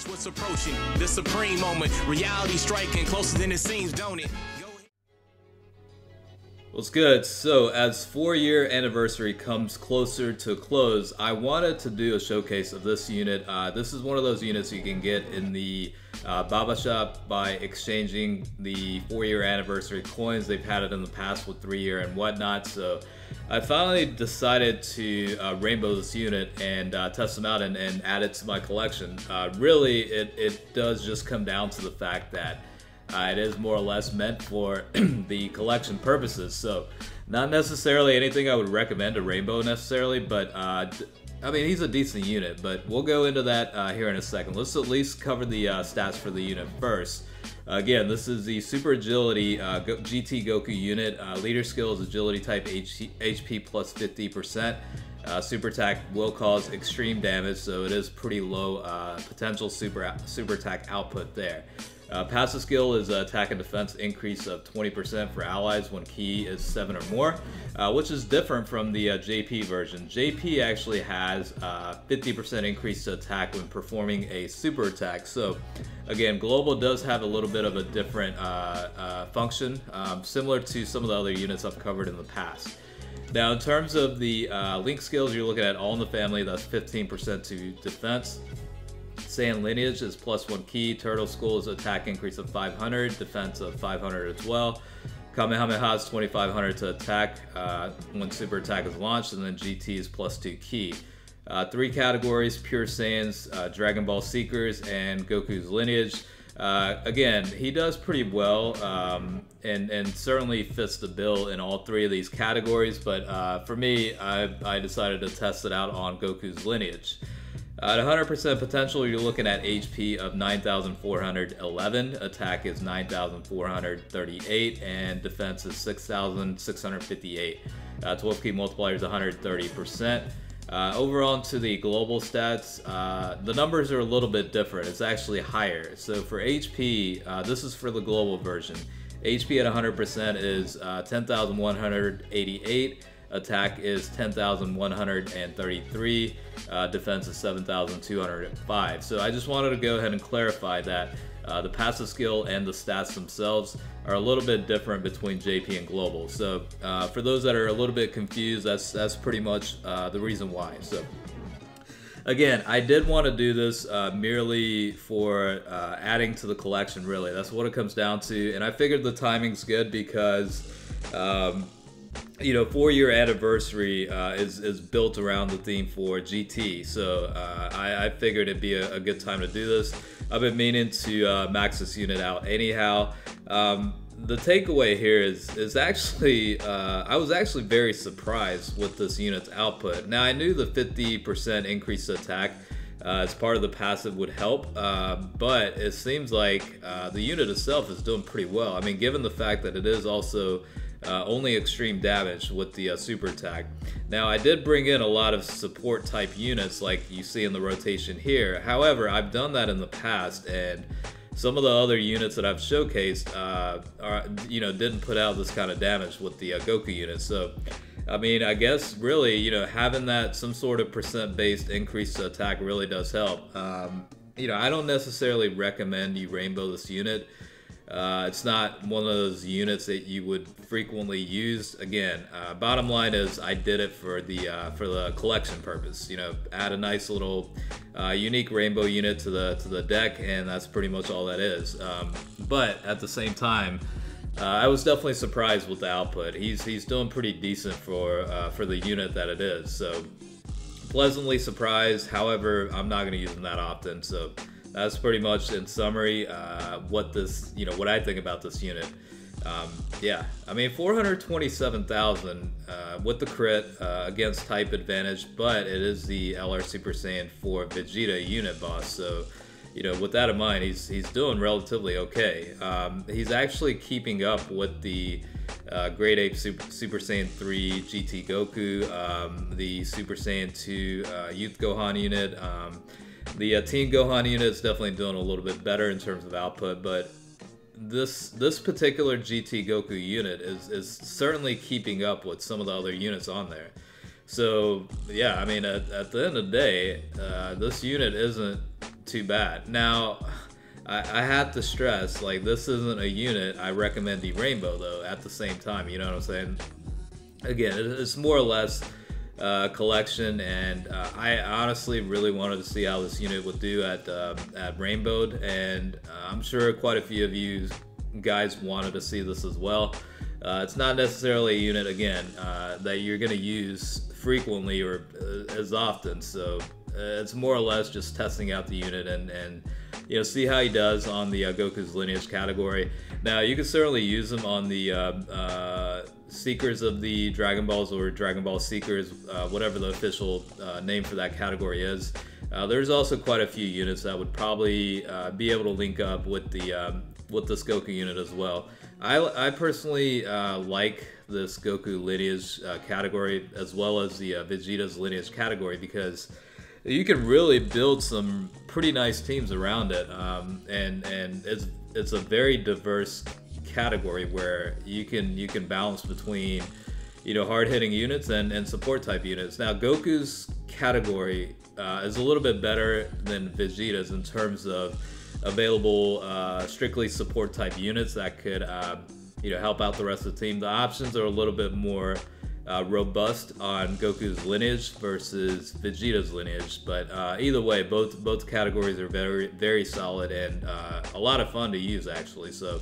Watch what's approaching, the supreme moment. Reality striking closer than it seems, don't it? What's good? So as 4-year anniversary comes closer to close, I wanted to do a showcase of this unit. This is one of those units you can get in the Baba Shop by exchanging the 4-year anniversary coins. They've had it in the past with 3-year and whatnot. So I finally decided to rainbow this unit and test them out and add it to my collection. Really, it does just come down to the fact that it is more or less meant for the collection purposes, so not necessarily anything I would recommend a rainbow necessarily, but I mean, he's a decent unit, but we'll go into that here in a second. Let's at least cover the stats for the unit first. Again, this is the Super Agility GT Goku unit. Leader skill is Agility type HP plus 50%. Super attack will cause extreme damage, so it is pretty low potential super attack output there. Passive skill is attack and defense increase of 20% for allies when Ki is 7 or more, which is different from the JP version. JP actually has 50% increase to attack when performing a super attack. So again, Global does have a little bit of a different function, similar to some of the other units I've covered in the past. Now in terms of the Link skills, you're looking at all in the family, that's 15% to defense. Saiyan Lineage is +1 Ki. Turtle School is attack increase of 500, defense of 500 as well. Kamehameha is 2500 to attack when super attack is launched, and then GT is +2 Ki. 3 categories: Pure Saiyans, Dragon Ball Seekers, and Goku's Lineage. Again, he does pretty well and certainly fits the bill in all 3 of these categories, but for me, I decided to test it out on Goku's Lineage. At 100% potential, you're looking at HP of 9,411, attack is 9,438, and defense is 6,658. 12 Ki Multiplier is 130%. Overall, into the global stats, the numbers are a little bit different. It's actually higher. So for HP, this is for the global version. HP at 100% is 10,188. Attack is 10,133, defense is 7,205. So I just wanted to go ahead and clarify that the passive skill and the stats themselves are a little bit different between JP and Global. So for those that are a little bit confused, that's pretty much the reason why. So again, I did want to do this merely for adding to the collection, really. That's what it comes down to, and I figured the timing's good because you know, 4-year anniversary is built around the theme for GT, so I figured it'd be a good time to do this. I've been meaning to max this unit out anyhow. The takeaway here is actually, I was actually very surprised with this unit's output. Now, I knew the 50% increase to attack as part of the passive would help, but it seems like the unit itself is doing pretty well. I mean, given the fact that it is also only extreme damage with the super attack. Now, I did bring in a lot of support type units like you see in the rotation here. However, I've done that in the past, and some of the other units that I've showcased didn't put out this kind of damage with the Goku unit. So I mean, I guess really, you know, having that some sort of percent based increase to attack really does help. You know, I don't necessarily recommend you rainbow this unit. It's not one of those units that you would frequently use. Again, bottom line is I did it for the collection purpose. You know, add a nice little unique rainbow unit to the deck, and that's pretty much all that is. But at the same time, I was definitely surprised with the output. He's doing pretty decent for the unit that it is. So pleasantly surprised. However, I'm not going to use him that often. So that's pretty much in summary what I think about this unit. Yeah, I mean 427,000 with the crit against type advantage, but it is the LR Super Saiyan 4 Vegeta unit boss. So, you know, with that in mind, he's doing relatively okay. He's actually keeping up with the Grade Ape Super Saiyan 3 GT Goku, the Super Saiyan 2 Youth Gohan unit. The Teen Gohan unit is definitely doing a little bit better in terms of output, but this particular GT Goku unit is certainly keeping up with some of the other units on there. So yeah, I mean, at the end of the day, this unit isn't too bad. Now, I have to stress, like, this isn't a unit I recommend the Rainbow, though, at the same time, you know what I'm saying? Again, it's more or less collection, and I honestly really wanted to see how this unit would do at Rainbowed, and I'm sure quite a few of you guys wanted to see this as well. It's not necessarily a unit, again, that you're going to use frequently or as often, so it's more or less just testing out the unit and you know, see how he does on the Goku's Lineage category. Now, you can certainly use him on the Seekers of the Dragon Balls, or Dragon Ball Seekers, whatever the official name for that category is. There's also quite a few units that would probably be able to link up with this Goku unit as well. I personally like this Goku Lineage category, as well as the Vegeta's Lineage category, because you can really build some pretty nice teams around it, and it's a very diverse category where you can balance between, you know, hard-hitting units and support type units. Now, Goku's category is a little bit better than Vegeta's in terms of available strictly support type units that could you know, help out the rest of the team. The options are a little bit more robust on Goku's Lineage versus Vegeta's Lineage, but either way, both categories are very solid and a lot of fun to use, actually. So,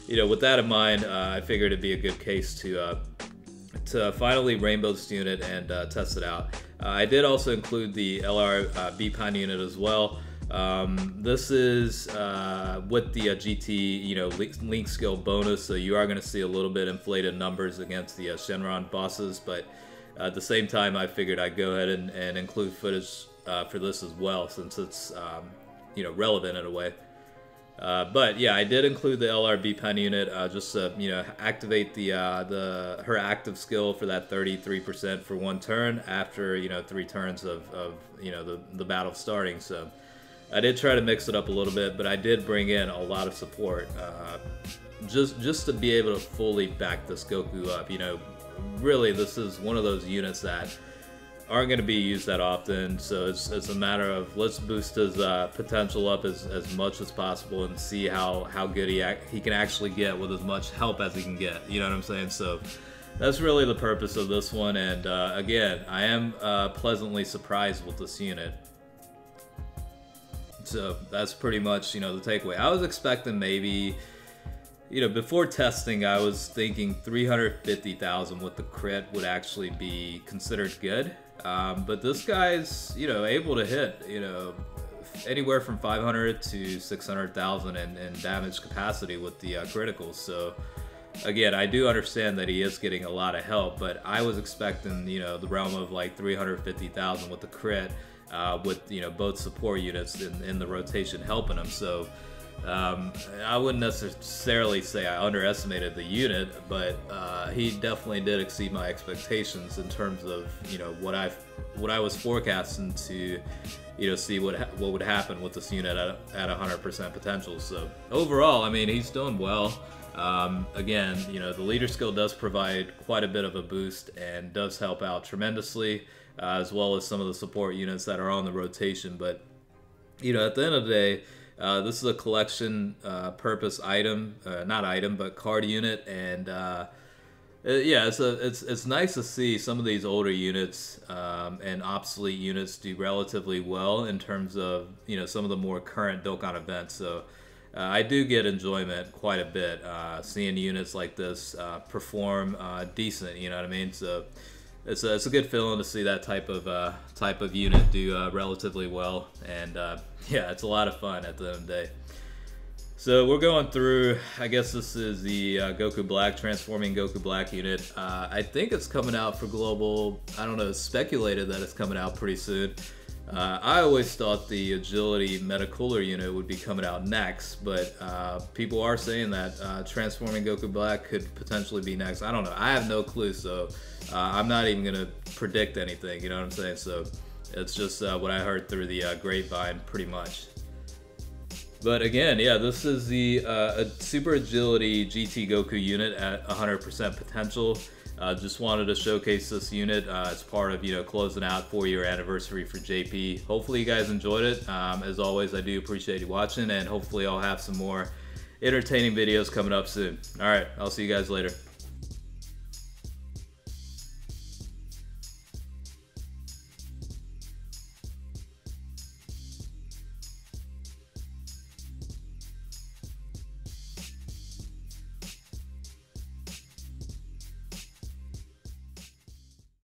you know, with that in mind, I figured it'd be a good case to finally Rainbow this unit and test it out. I did also include the LR B-Pan unit as well. This is with the GT, you know, link skill bonus, so you are going to see a little bit inflated numbers against the Shenron bosses, but at the same time, I figured I'd go ahead and include footage for this as well, since it's you know, relevant in a way. But yeah, I did include the LRB pen unit just to, you know, activate her active skill for that 33% for one turn after, you know, 3 turns of you know, the battle starting. So I did try to mix it up a little bit, but I did bring in a lot of support just to be able to fully back this Goku up. You know, really, this is one of those units that aren't going to be used that often, so it's a matter of let's boost his potential up as much as possible and see how good he can actually get with as much help as he can get. You know what I'm saying? So that's really the purpose of this one, and again, I am pleasantly surprised with this unit. So that's pretty much, you know, the takeaway. I was expecting maybe, you know, before testing, I was thinking 350,000 with the crit would actually be considered good. But this guy's, you know, able to hit, you know, anywhere from 500 to 600,000 in damage capacity with the criticals. So again, I do understand that he is getting a lot of help, but I was expecting, you know, the realm of like 350,000 with the crit. With, you know, both support units in the rotation helping him. So I wouldn't necessarily say I underestimated the unit, but he definitely did exceed my expectations in terms of, you know, what I was forecasting to, you know, see what would happen with this unit at 100% potential. So overall, I mean, he's doing well. Again, you know, the leader skill does provide quite a bit of a boost and does help out tremendously. As well as some of the support units that are on the rotation. But, you know, at the end of the day, this is a collection purpose item, not item, but card unit, and yeah, it's nice to see some of these older units and obsolete units do relatively well in terms of, you know, some of the more current Dokkan events. So I do get enjoyment quite a bit seeing units like this perform decent. You know what I mean? So it's a good feeling to see that type of unit do relatively well, and yeah, it's a lot of fun at the end of the day. So we're going through, I guess this is the Goku Black, transforming Goku Black unit. I think it's coming out for global. I don't know, it's speculated that it's coming out pretty soon. I always thought the Agility Metacooler unit would be coming out next, but people are saying that transforming Goku Black could potentially be next. I don't know. I have no clue, so I'm not even going to predict anything, you know what I'm saying? So it's just what I heard through the grapevine, pretty much. But again, yeah, this is the Super Agility GT Goku unit at 100% potential. Just wanted to showcase this unit as part of, you know, closing out 4-year anniversary for JP. Hopefully you guys enjoyed it. As always, I do appreciate you watching, and hopefully I'll have some more entertaining videos coming up soon. All right, I'll see you guys later.